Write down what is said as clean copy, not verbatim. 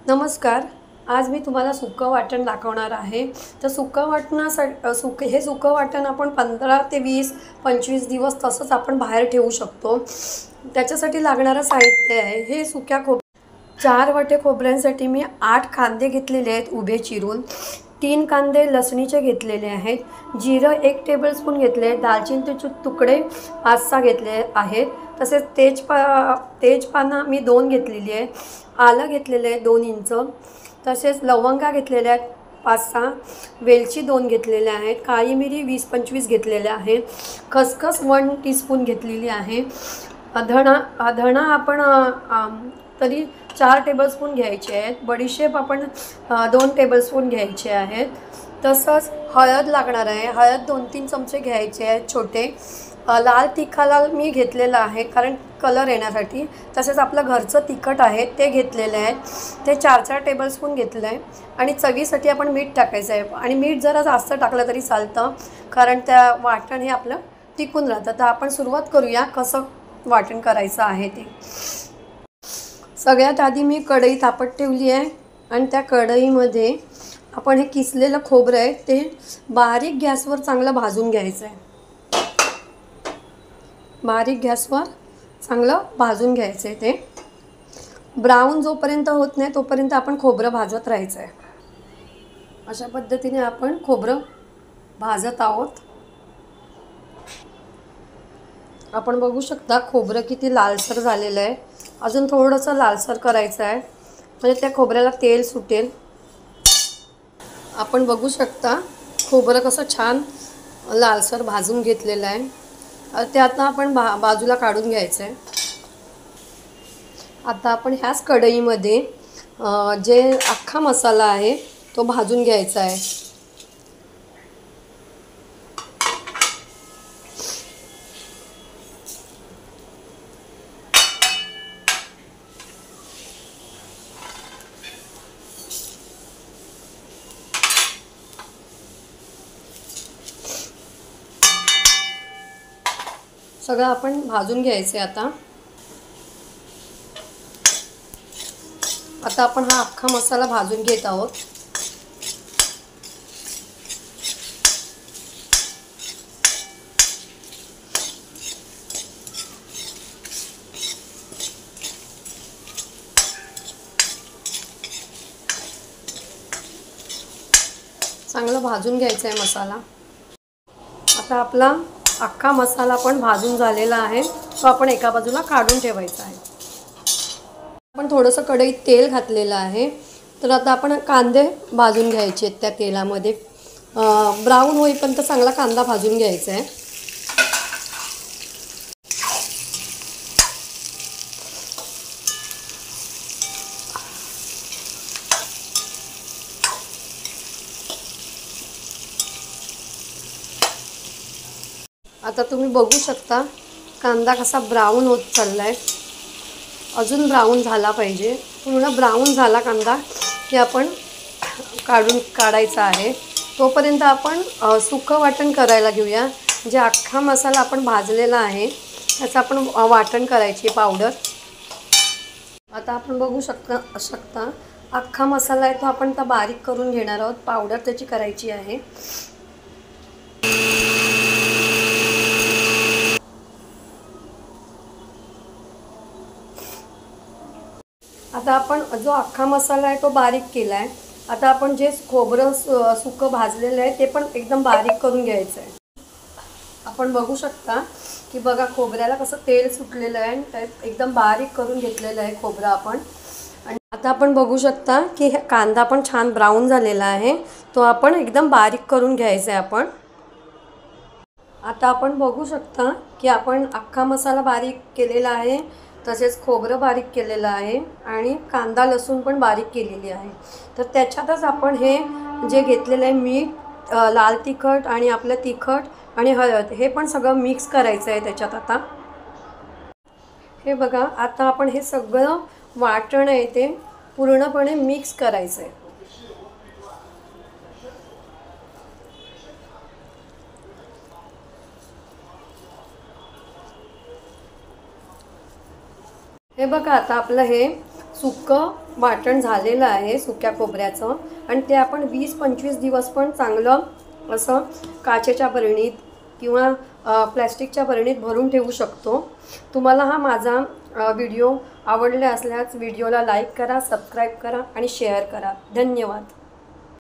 नमस्कार. आज मी तुम्हाला सुकं वाटण दाखवणार आहे. तर सुकं वाटणासाठी हे सुकं वाटण आपण 15 ते 20-25 दिवस तसंच आपण बाहेर ठेवू शकतो. त्याच्यासाठी लागणारं साहित्य आहे हे सुक्या 4 वाटे खोबऱ्यांसाठी मी 8 कांदे घेतलेले आहेत उभे चिरून. 3 कांदे लसणीचे घेतलेले आहेत. जिरं 1 टेबलस्पून घेतले आहे. दालचिनीचे तुकडे 5-6 घेतले आहेत. तसेच तेजपानं मी 2 घेतलेली आहे. आलं घेतलेलं आहे 2 इंच. तसेच लवंगा घेतलेल्या आहेत 5-6. वेलची 2 घेतलेल्या आहेत. काळी मिरी 20-25 घेतलेल्या आहेत. खसखस 1 टीस्पून घेतलेली आहे. धणा आपण तरी 4 टेबलस्पून घ्यायचे आहेत. बडीशेप आपण 2 टेबलस्पून घ्यायचे आहेत. तसंच हळद लागणार आहे. हळद 2-3 चमचे घ्यायचे आहेत छोटे. लाल तिखट मी घेतलेलं आहे कारण कलर येण्यासाठी. तसेच आपलं घरचं तिखट आहे ते घेतलेलं आहे. ते 4-4 टेबलस्पून घेतलं आहे. आणि चवीसाठी आपण मीठ टाकायचं आहे. आणि मीठ जरा जास्त टाकलं तरी चालतं कारण त्या वाटण हे आपलं टिकून राहतं. तर आपण सुरुवात करूया कसं वाटण करायचं आहे ते. सगळ्यात आधी मी कढई तापत ठेवली आहे आणि त्या कढईमध्ये आपण हे किसलेलं खोबरं आहे ते बारीक गॅसवर चांगलं भाजून घ्यायचं आहे. बारीक गॅसवर चांगलं भाजून घ्यायचं आहे. ते ब्राऊन जोपर्यंत होत नाही तोपर्यंत आपण खोबरं भाजत राहायचं आहे. अशा पद्धतीने आपण खोबरं भाजत आहोत. आपण बघू शकता खोबरं किती लालसर झालेलं आहे. अजून थोडंसं लालसर करायचं आहे म्हणजे त्या खोबऱ्याला तेल सुटेल. आपण बघू शकता खोबरं कसं छान लालसर भाजून घेतलेलं आहे. ते आता आपण बाजूला काढून घ्यायचं आहे. आता आपण ह्याच कढईमध्ये जे अख्खा मसाला आहे तो भाजून घ्यायचा आहे. सगळं आपण भाजून घ्यायचं आहे. आता आपण हा अख्खा मसाला भाजून घेत आहोत. चांगलं भाजून घ्यायचं आहे मसाला. आता आपला अख्खा मसाला पण भाजून झालेला आहे. तो आपण एका बाजूला काढून ठेवायचा आहे. आपण थोडंसं कढईत तेल घातलेलं आहे. तर आता आपण कांदे भाजून घ्यायचे आहेत त्या तेलामध्ये. ब्राऊन होईपर्यंत चांगला कांदा भाजून घ्यायचा आहे. आता तुम्ही बघू शकता कांदा कसा ब्राऊन होत चालला आहे. अजून ब्राऊन झाला पाहिजे. पूर्ण ब्राऊन झाला कांदा की आपण काढायचा आहे. तोपर्यंत आपण सुकं वाटण करायला घेऊया. जे अख्खा मसाला आपण भाजलेला आहे त्याचं आपण वाटण करायची पावडर. आता आपण बघू शकता अख्खा मसाला आहे तो आपण आता बारीक करून घेणार आहोत. पावडर त्याची करायची आहे. आता आपण जो अख्खा मसाला आहे तो बारीक केला आहे. आता आपण जे खोबरं सुकं भाजलेलं आहे ते पण एकदम बारीक करून घ्यायचं आहे. आपण बघू शकता की बघा खोबऱ्याला कसं तेल सुटलेलं आहे. एकदम बारीक करून घेतलेलं आहे खोबरं आपण. आणि आता आपण बघू शकता की कांदा पण छान ब्राऊन झालेला आहे. तो आपण एकदम बारीक करून घ्यायचा आहे आपण. आता आपण बघू शकता की आपण अख्खा मसाला बारीक केलेला आहे. तसेच खोबरं बारीक केलेलं आहे आणि कांदा लसूण पण बारीक केलेली आहे. तर त्याच्यातच आपण हे जे घेतलेलं आहे मीठ, लाल तिखट आणि आपलं तिखट आणि हळद हे पण सगळं मिक्स करायचं आहे त्याच्यात. आता हे बघा आता आपण हे सगळं वाटण आहे ते पूर्णपणे मिक्स करायचं आहे. हे बघा आता आपलं हे सुक्कं वाटण झालेलं आहे सुक्या खोबऱ्याचं आणि ते आपण 20-25 दिवस पण चांगलं असं काचेच्या बरणीत किंवा प्लॅस्टिकच्या बरणीत भरून ठेवू शकतो। तुम्हाला हा माझा व्हिडिओ आवडला असल्यास व्हिडिओला लाईक करा, सबस्क्राईब करा आणि शेअर करा। धन्यवाद।